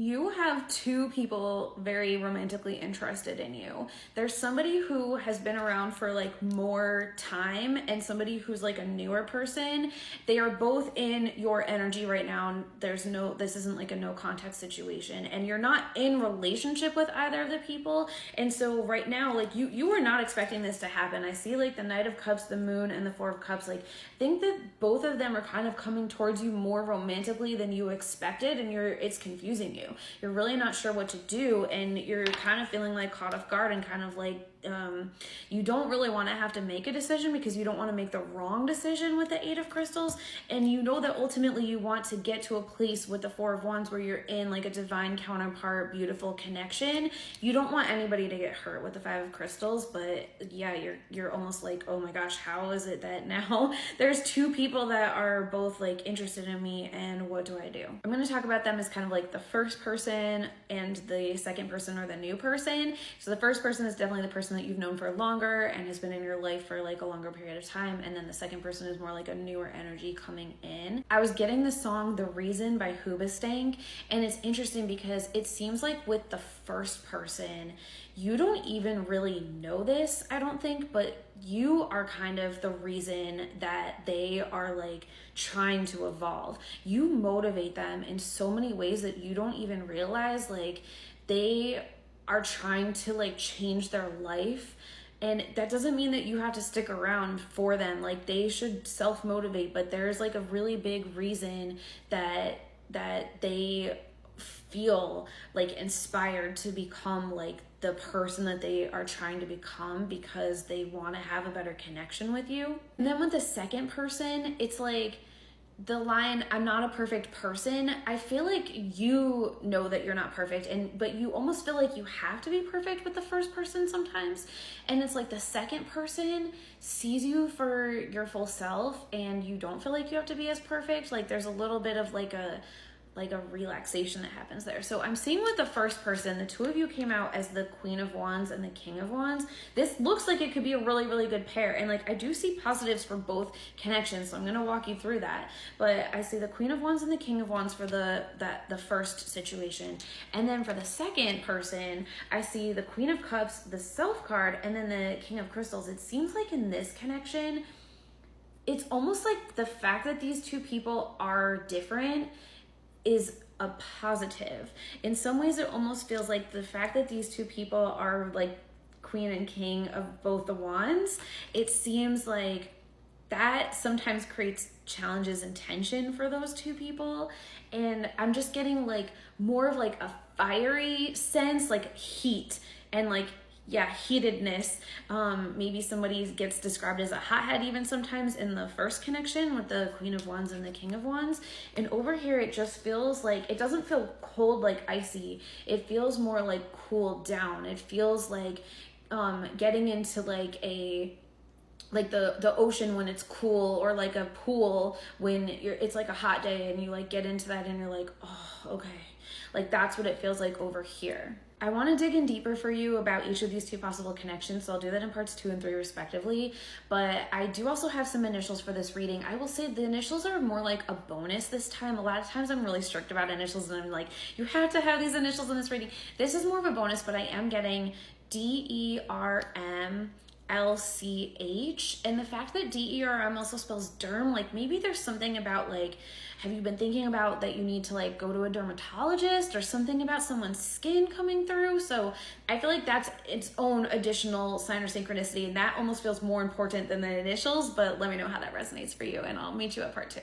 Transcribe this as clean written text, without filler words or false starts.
You have two people very romantically interested in you. There's somebody who has been around for like more time and somebody who's like a newer person. They are both in your energy right now. This isn't like a no contact situation, and you're not in relationship with either of the people. And so right now, like you were not expecting this to happen. I see like the Knight of Cups, the Moon, and the Four of Cups. Like, I think that both of them are kind of coming towards you more romantically than you expected, and it's confusing you. You're really not sure what to do, and you're kind of feeling like caught off guard and kind of like you don't really want to have to make a decision because you don't want to make the wrong decision with the Eight of Crystals. And you know that ultimately you want to get to a place with the Four of Wands where you're in like a divine counterpart, beautiful connection. You don't want anybody to get hurt with the Five of Crystals, but yeah, you're almost like, oh my gosh, how is it that now there's two people that are both like interested in me, and what do I do? I'm going to talk about them as kind of like the first person and the second person, or the new person. So the first person is definitely the person that you've known for longer and has been in your life for like a longer period of time, and then the second person is more like a newer energy coming in. I was getting the song The Reason by Hoobastank, and it's interesting because it seems like with the first person, you don't even really know this, I don't think, but you are kind of the reason that they are like trying to evolve. You motivate them in so many ways that you don't even realize. Like, they are trying to like change their life, and that doesn't mean that you have to stick around for them. Like, they should self-motivate, but there's like a really big reason that they feel like inspired to become like the person that they are trying to become, because they want to have a better connection with you. And then with the second person, it's like the line, I'm not a perfect person. I feel like you know that you're not perfect, but you almost feel like you have to be perfect with the first person sometimes. And it's like the second person sees you for your full self, and you don't feel like you have to be as perfect. Like, there's a little bit of like a relaxation that happens there. So I'm seeing with the first person, the two of you came out as the Queen of Wands and the King of Wands. This looks like it could be a really, really good pair. And like, I do see positives for both connections, so I'm going to walk you through that. But I see the Queen of Wands and the King of Wands for the first situation. And then for the second person, I see the Queen of Cups, the Self card, and then the King of Crystals. It seems like in this connection, it's almost like the fact that these two people are different is a positive. In some ways, it almost feels like the fact that these two people are like Queen and King of both the Wands, it seems like that sometimes creates challenges and tension for those two people. And I'm just getting like more of like a fiery sense, like heat and like, yeah, heatedness. Maybe somebody gets described as a hothead even sometimes in the first connection with the Queen of Wands and the King of Wands. And over here, it just feels like, it doesn't feel cold like icy. It feels more like cooled down. It feels like getting into like the ocean when it's cool, or like a pool when it's like a hot day and you like get into that and you're like, oh, okay. Like, that's what it feels like over here. I want to dig in deeper for you about each of these two possible connections, so I'll do that in parts 2 and 3 respectively, but I do also have some initials for this reading. I will say the initials are more like a bonus this time. A lot of times I'm really strict about initials, and I'm like, you have to have these initials in this reading. This is more of a bonus, but I am getting DERM LCH, and the fact that DERM also spells derm, like maybe there's something about like, have you been thinking about that you need to like go to a dermatologist, or something about someone's skin coming through? So I feel like that's its own additional sign or synchronicity, and that almost feels more important than the initials. But let me know how that resonates for you, and I'll meet you at part 2.